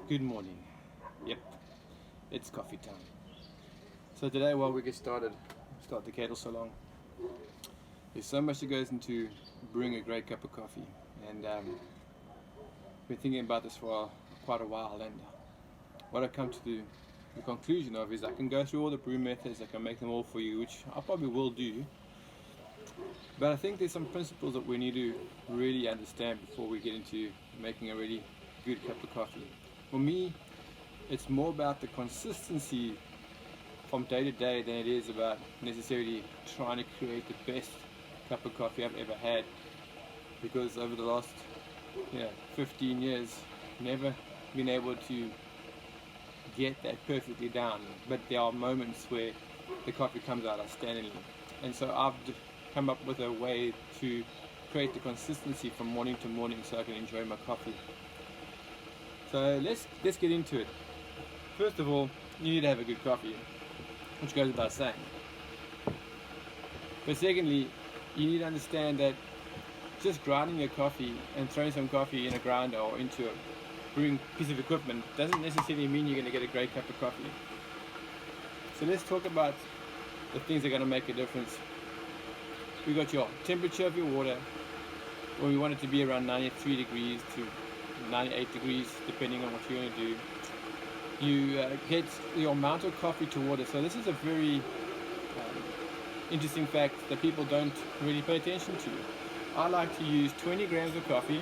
Good morning. Yep, it's coffee time. So today, while we get started, start the kettle so long. There's so much that goes into brewing a great cup of coffee, and been thinking about this for quite a while. And what I've come to the conclusion of is I can go through all the brew methods, I can make them all for you, which I probably will do. But I think there's some principles that we need to really understand before we get into making a really good cup of coffee. For me, it's more about the consistency from day to day than it is about necessarily trying to create the best cup of coffee I've ever had, because over the last 15 years never been able to get that perfectly down, but there are moments where the coffee comes out outstandingly, and so I've come up with a way to create the consistency from morning to morning so I can enjoy my coffee. So let's get into it. First of all, you need to have a good coffee, which goes without saying. But secondly, you need to understand that just grinding your coffee and throwing some coffee in a grinder or into a brewing piece of equipment doesn't necessarily mean you're going to get a great cup of coffee. So let's talk about the things that are going to make a difference. We've got your temperature of your water, where we want it to be around 93 degrees to 98 degrees, depending on what you want to do. You get your amount of coffee to water. So this is a very interesting fact that people don't really pay attention to. I like to use 20 grams of coffee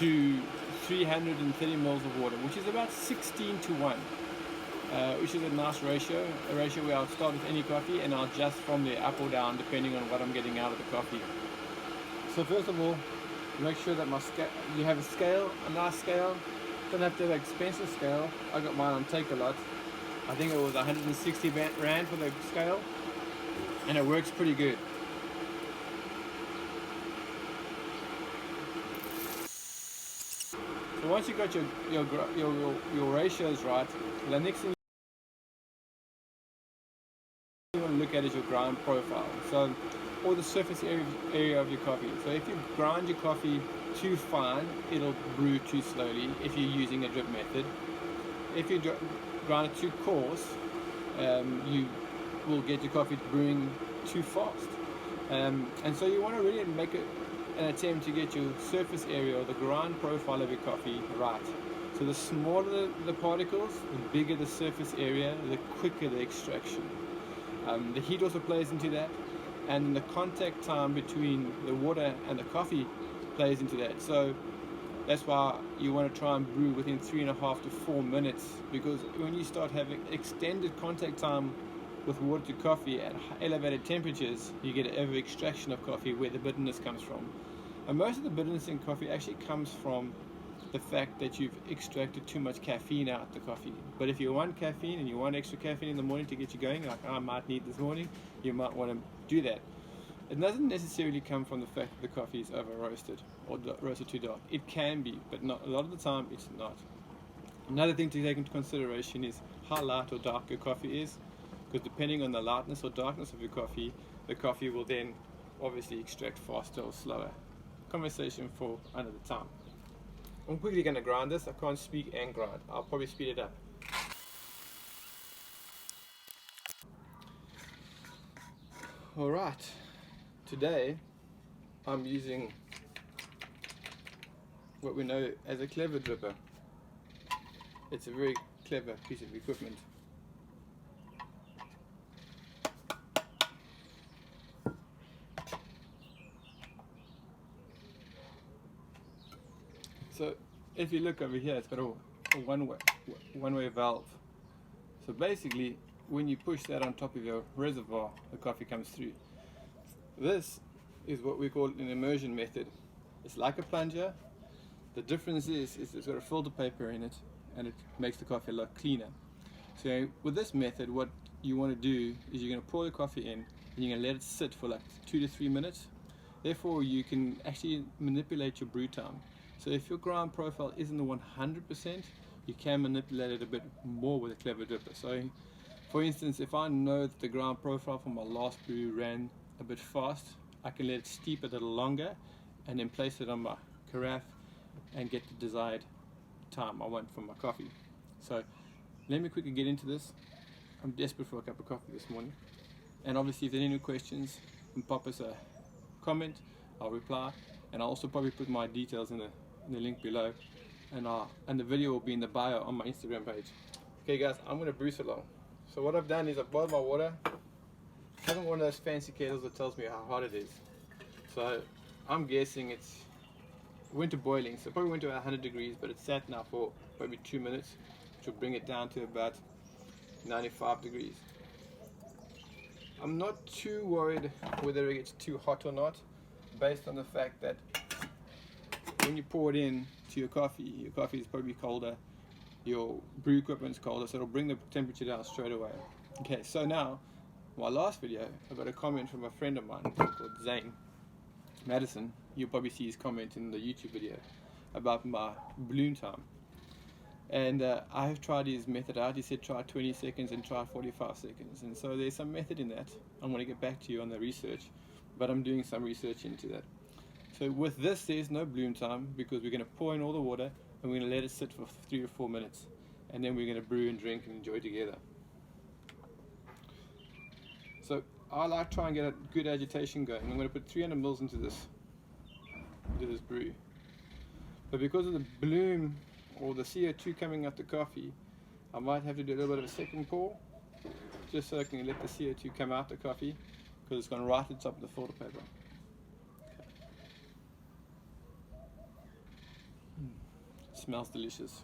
to 330 mils of water, which is about 16 to 1, which is a nice ratio, a ratio where I'll start with any coffee and I'll adjust from there up or down depending on what I'm getting out of the coffee. So first of all, make sure that you have a scale, a nice scale. Don't have to have an expensive scale. I got mine on Take-A-Lot. I think it was 160 rand for the scale, and it works pretty good. So once you've got your ratios right, the next thing you want to look at is your grind profile. So, or the surface area of your coffee. So if you grind your coffee too fine, it'll brew too slowly if you're using a drip method. If you grind it too coarse, you will get your coffee brewing too fast. And so you want to really make an attempt to get your surface area or the grind profile of your coffee right. So the smaller the particles, the bigger the surface area, the quicker the extraction. The heat also plays into that, and the contact time between the water and the coffee plays into that. So that's why you want to try and brew within 3.5 to 4 minutes, because when you start having extended contact time with water to coffee at elevated temperatures, you get an over extraction of coffee where the bitterness comes from. And most of the bitterness in coffee actually comes from the fact that you've extracted too much caffeine out of the coffee. But if you want caffeine and you want extra caffeine in the morning to get you going, like I might need this morning, you might want to do that. It doesn't necessarily come from the fact that the coffee is over roasted or roasted too dark. It can be, but not a lot of the time it's not. Another thing to take into consideration is how light or dark your coffee is, because depending on the lightness or darkness of your coffee, the coffee will then obviously extract faster or slower. Conversation for another time. I'm quickly going to grind this. I can't speak and grind. I'll probably speed it up. Alright, today I'm using what we know as a clever dripper. It's a very clever piece of equipment. So if you look over here, it's got a one-way valve. So basically, when you push that on top of your reservoir, the coffee comes through. This is what we call an immersion method. It's like a plunger. The difference is it's got a filter paper in it, and it makes the coffee a lot cleaner. So with this method, what you want to do is you're going to pour the coffee in, and you're going to let it sit for like 2 to 3 minutes. Therefore, you can actually manipulate your brew time. So if your grind profile isn't the 100%, you can manipulate it a bit more with a clever dripper. So for instance, if I know that the grind profile for my last brew ran a bit fast, I can let it steep a little longer and then place it on my carafe and get the desired time I want for my coffee. So let me quickly get into this. I'm desperate for a cup of coffee this morning. And obviously if there are any questions, you can pop us a comment, I'll reply, and I'll also probably put my details in the link below, and the video will be in the bio on my Instagram page. Okay guys, I'm going to brew so long. So what I've done is I've boiled my water. I haven't one of those fancy kettles that tells me how hot it is. So I'm guessing it went to boiling, so it probably went to 100 degrees, but it's sat now for maybe 2 minutes, which will bring it down to about 95 degrees. I'm not too worried whether it gets too hot or not, based on the fact that when you pour it in to your coffee is probably colder, your brew equipment's colder, so it'll bring the temperature down straight away. Okay, so now, my last video, I got a comment from a friend of mine called Zane Madison. You'll probably see his comment in the YouTube video about my bloom time. And I have tried his method out. He said try 20 seconds and try 45 seconds. And so there's some method in that. I'm going to get back to you on the research, but I'm doing some research into that. So with this, there's no bloom time because we're going to pour in all the water and we're going to let it sit for 3 or 4 minutes. And then we're going to brew and drink and enjoy together. So I like to try and get a good agitation going. I'm going to put 300 mils into this brew. But because of the bloom or the CO2 coming out the coffee, I might have to do a little bit of a second pour, just so I can let the CO2 come out the coffee, because it's gone right at the top of the filter paper. Okay. It smells delicious.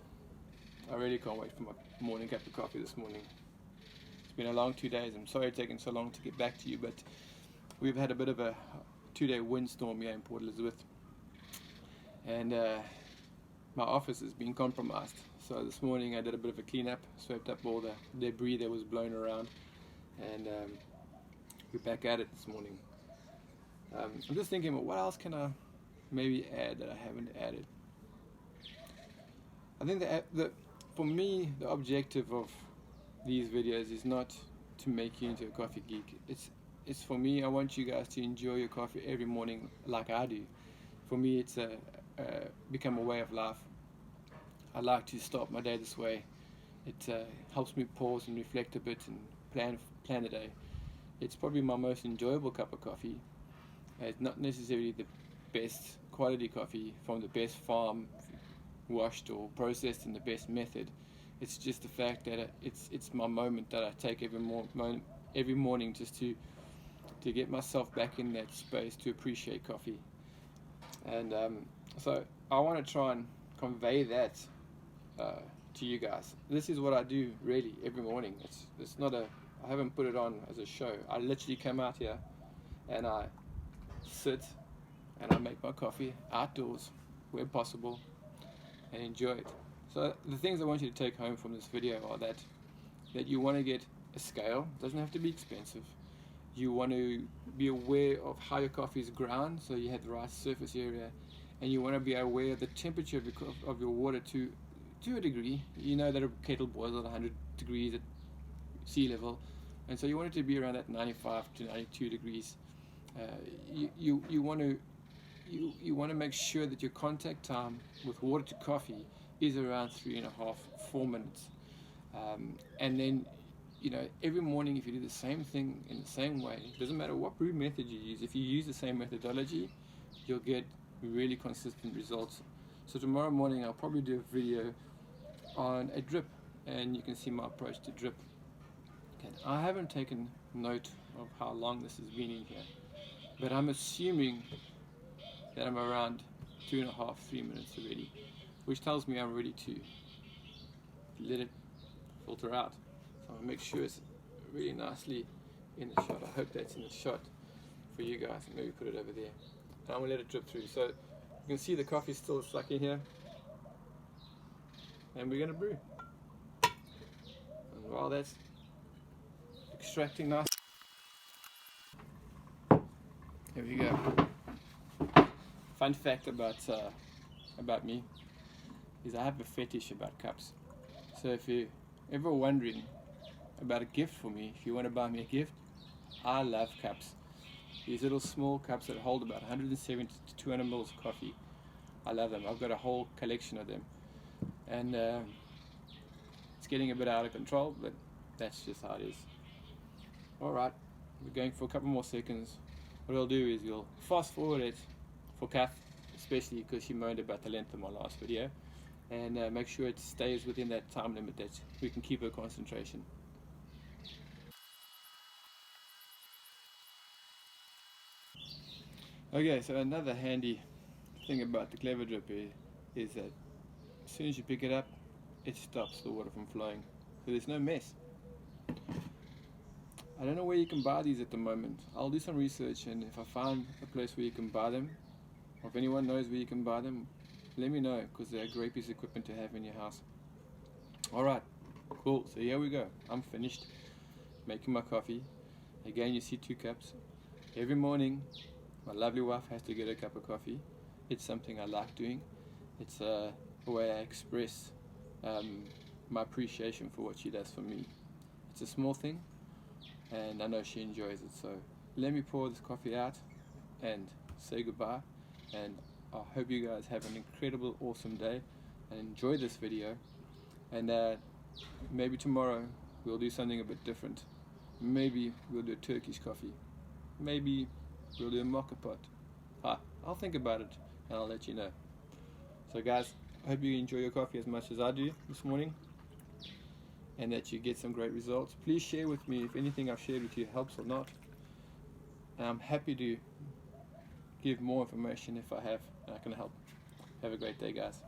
I really can't wait for my morning cup of coffee this morning. It's been a long 2 days. I'm sorry it's taken so long to get back to you, but we've had a bit of a 2-day windstorm here in Port Elizabeth, and my office has been compromised. So this morning I did a bit of a cleanup, swept up all the debris that was blown around, and we're back at it this morning. I'm just thinking, well, what else can I maybe add that I haven't added? I think that for me, the objective of these videos is not to make you into a coffee geek. It's for me, I want you guys to enjoy your coffee every morning like I do. For me, it's become a way of life. I like to start my day this way. It helps me pause and reflect a bit and plan the day. It's probably my most enjoyable cup of coffee. It's not necessarily the best quality coffee from the best farm, washed or processed in the best method. It's just the fact that it's my moment that I take every morning just to get myself back in that space to appreciate coffee. And so I want to try and convey that to you guys. This is what I do really every morning. It's not I haven't put it on as a show. I literally come out here and I sit and I make my coffee outdoors where possible and enjoy it. So the things I want you to take home from this video are that you want to get a scale. It doesn't have to be expensive. You want to be aware of how your coffee is ground, so you have the right surface area, and you want to be aware of the temperature of your water to a degree. You know that a kettle boils at 100 degrees at sea level, and so you want it to be around that 95 to 92 degrees. You want to make sure that your contact time with water to coffee is around 3.5-4 minutes, and then every morning if you do the same thing in the same way, it doesn't matter what brew method you use, if you use the same methodology, you'll get really consistent results. So tomorrow morning I'll probably do a video on a drip, and you can see my approach to drip. Okay, I haven't taken note of how long this has been in here, but I'm assuming that I'm around 2.5-3 minutes already, which tells me I'm ready to let it filter out. So I'll make sure it's really nicely in the shot. I hope that's in the shot for you guys. Maybe put it over there. And I'm going to let it drip through. So you can see the coffee's still stuck in here. And we're going to brew. And while that's extracting nice, here we go. Fun fact about me is I have a fetish about cups. So if you're ever wondering about a gift for me, if you want to buy me a gift, I love cups. These little small cups that hold about 170 to 200 mils of coffee. I love them. I've got a whole collection of them. and it's getting a bit out of control, but that's just how it is. Alright, we're going for a couple more seconds. What I'll do is we'll fast forward it for Kath, especially because she moaned about the length of my last video, and make sure it stays within that time limit that we can keep her concentration. Okay, so another handy thing about the Clever Drip here is that as soon as you pick it up, it stops the water from flowing, so there's no mess. I don't know where you can buy these at the moment. I'll do some research, and if I find a place where you can buy them, or if anyone knows where you can buy them, let me know, because they're a great piece of equipment to have in your house. Alright, cool, so here we go. I'm finished making my coffee. Again, you see 2 cups. Every morning my lovely wife has to get a cup of coffee. It's something I like doing. It's a way I express my appreciation for what she does for me. It's a small thing, and I know she enjoys it. So let me pour this coffee out and say goodbye, and I hope you guys have an incredible, awesome day and enjoy this video. And maybe tomorrow we'll do something a bit different. Maybe we'll do a Turkish coffee. Maybe we'll do a mocha pot. I'll think about it and I'll let you know. So guys, I hope you enjoy your coffee as much as I do this morning, and that you get some great results. Please share with me if anything I've shared with you helps or not. And I'm happy to give more information if I have and I can help. Have a great day, guys.